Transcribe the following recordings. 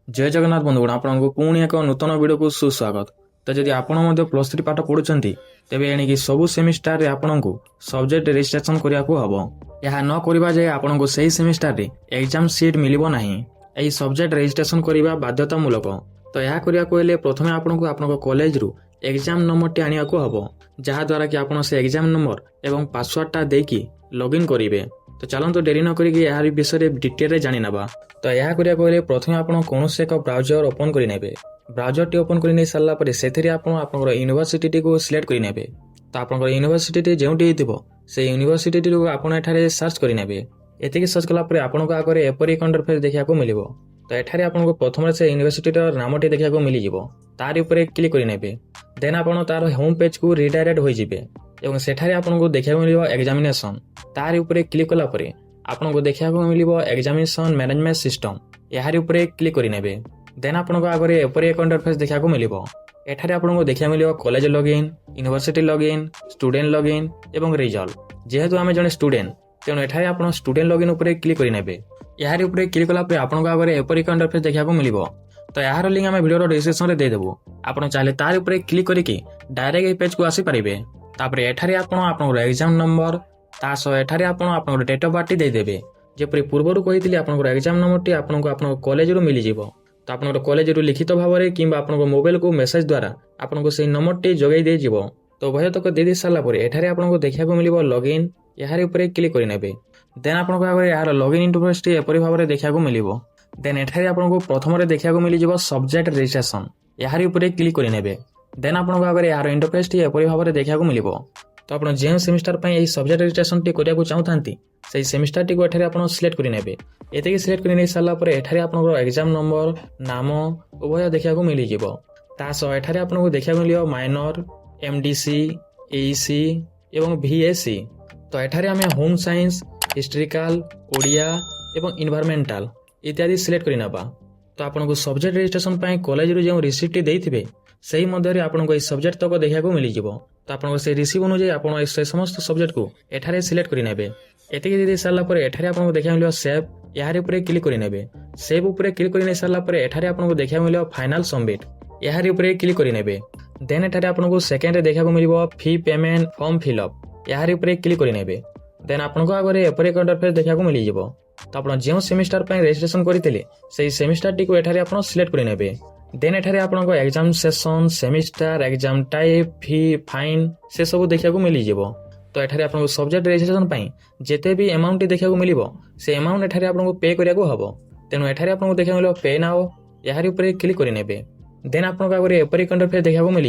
जय जगन्नाथ बंधुगण आपको पुणी एक नूतन वीडियो को सुस्वागत। तो जदि आपण प्लस थ्री पाठ पढ़ुंट तेज एणिकी सबु सेमिस्टार रे आपन को सब्जेक्ट रजिस्ट्रेशन करने को हम यह न करवा जाए आपन को सही सेमिस्टार रे एग्जाम सीट मिलिबो नहीं। यही सब्जेक्ट रजिस्ट्रेशन करने बाध्यतामूलक। तो यह करने प्रथम आपको आपन कॉलेज रु एग्जाम नंबर टी आनिया को हम जहाद्वारा कि आपन से एग्जाम नंबर एवं पासवर्डटा देकी लॉगिन करेंगे। तो चलते डेरी न करिकी यार विषय डिटेल जानी नवा। तो यह करने प्रथम आप कौन से एक ब्राउजर ओपन करेंगे। ब्राउजर टी ओपन कर सारा पर से यूनिवर्सिटी को सिलेक्ट करेंगे। तो आप यूनिवर्सिटी जो से यूनिवर्सिटी को आपठारे सर्च करेंगे। एति सर्च कलापर आपको आगे एपरी एक इंटरफेस देखा मिल। तो एठारे आपको प्रथम से यूनिवर्सिटी नाम टी देखा मिल तार ऊपर क्लिक करेंगे। देन आप तार होम पेज को रिडायरेक्ट हो सेठारे आपको देखा मिल एग्जामिनेशन। तार ऊपर क्लिक कलापर आपको देखा मिल एग्जामिनेशन मैनेजमेंट सिस्टम। यार ऊपर क्लिक करेंगे। देन आपको आगे एपरी एक इंटरफेस देखा मिल। एठारे आपको देखा मिल college login, university login, student login एवं रिजल्ट। जेहेतु आम जड़े स्टूडेंट तेणु एठारे आप स्टूडेंट लॉगिन ऊपर क्लिक करेंगे। यार ऊपर क्लिक कलापर आपको आगे एपरी एक इंटरफेस देखा मिल। तो यार लिंक आम वीडियो डिस्क्रिप्शन में देदेबू। आप चाहे तार ऊपर क्लिक करके डायरेक्ट ये पेज को आसीपारे। तापर एठारे आपन एग्जाम नंबर एठारे आपन डेट ऑफ बर्थ देदेबे। जेपरी पूर्वर कही आपन एग्जाम नंबर टी आपन कॉलेज रु मिल जिवो। तो आपन कॉलेज रु लिखित भाव में कि आपन मोबाइल को मेसेज द्वारा आपन से नंबर टी जोगाई दे जिवो। तो भय तक दे सारा पर एठारे आपन देखा मिल लॉगिन। यार ऊपर क्लिक करेंगे। देन आपन आगे यार लॉगिन इंटरफेस टी एपरी भाव में देखा मिल। देन एठारे आपको प्रथम देखा मिल सब्जेक्ट रजिस्ट्रेशन। यार ऊपर क्लिक करेंगे। देन आपको आगे यार इंटरफेस टी एपरी भाव में देखा मिल। तो आप जो सेमिस्टार पर सब्जेक्ट रजिस्ट्रेशन टी करने चाहते से सेमिस्टार टी को एठारे सिलेक्ट करेंगे। ये सिलेक्ट कर सारा पर एठारे आपन एग्जाम नंबर नाम उभय देखा मिल। एठारे आपको देखा मिल माइनर, एमडीसी, एईसी एवं VAC। तो एठारे आम होम साइंस, हिस्ट्रिकल, ओडिया एवं इन्वायरमेंटल इत्यादि सिलेक्ट करना। तो आपको सब्जेक्ट रजिस्ट्रेशन पर कॉलेज रू जो रिसीप्ट देते से मध्य आपको सब्जेक्ट तक देखा मिल। तो आपको से रिसीव अनुजाई आप समस्त सब्जेक्ट को एठारे सिलेक्ट करेंगे। एतिक दे सारा पर एठारे आपको देखा मिल सेव। यार ऊपर क्लिक करेंगे। सेव ऊपर क्लिक कर सारा पर एठारे आपको देखा मिल फाइनल सबमिट। यार ऊपर क्लिक करेंगे। देन एठारे आपको सेकेंड देखा मिल फी पेमेंट फॉर्म फिलअप। यार ऊपर क्लिक करेंगे। देन आपको आगे एपरी एक इंटरफेस देखा मिल। तो आप जो सेमिस्टार पर रजिस्ट्रेशन करते से सेमिस्टार टी को एठारे आप सिलेक्ट करेंगे। देन एठारे आपको exam session, semester, exam type, fee, fine से सब देखा मिल। तो एठारे आपको सब्जेक्ट रजिस्ट्रेशन पर जिते भी अमाउंट देखा मिल से अमाउंट एठारे आपको पे करने हम। तेणु एठारे आपको देखा मिल पे नाउ। यार ऊपर क्लिक करेंगे। देन आपको आगे एपरी एक इंटरफेस देखा मिल।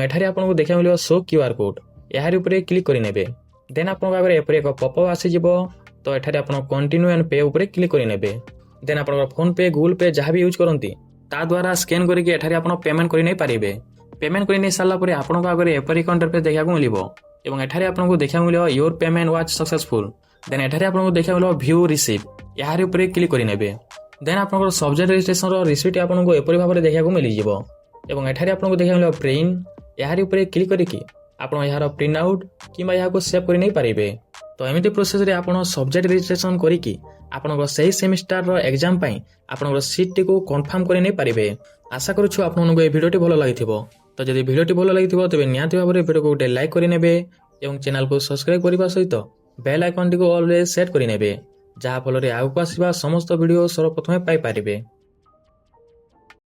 एठारे आपको देखा मिल शो QR कोड। यार ऊपर क्लिक करेंगे। देन आपको आगे एपरी एक पॉपअप आसीज। तो एठारे आप कंटिन्यू एंड पे ऊपर क्लिक करेंगे। देन आप फोन पे, गूगल पे जहाँ भी यूज करती ता द्वारा स्कैन करके एठारे आप पेमेंट कर पारे। पेमेंट कर सारा पर आपको आगे एपरी एक इंटरफेस देखा मिल। एठारे आपको देखा मिल your payment was successful. Then एठारे आपको देखा मिल व्यू रिसीव। यार ऊपर क्लिक करेंगे। देन आप सब्जेक्ट रजिस्ट्रेशन रिसीप्ट आपको एपरी भाव में देखा मिल। एठारे आपको देखा मिल प्रिंट। यार ऊपर क्लिक करके आप यार प्रिंट आउट कि सेव कर पारे। तो एमती प्रोसेस रे आपण सब्जेक्ट रजिस्ट्रेशन करिकी आपन सही सेमिस्टार रो एग्जाम पई आपन सीट टी को कंफर्म करे नै पारिबे। आशा करूछु आपन को ए वीडियो टी भलो लागिथिबो। तो जदि वीडियो टी भलो लागिथिबो तबे नियाति भाबरे वीडियो को गोटे लाइक करि नेबे एवं चैनल को सब्सक्राइब करबा सहित बेल आइकन टी को ऑलवेज सेट करि नेबे जहा फल रे आगु आसीबा समस्त वीडियो सर्वप्रथमे पाई पारिबे।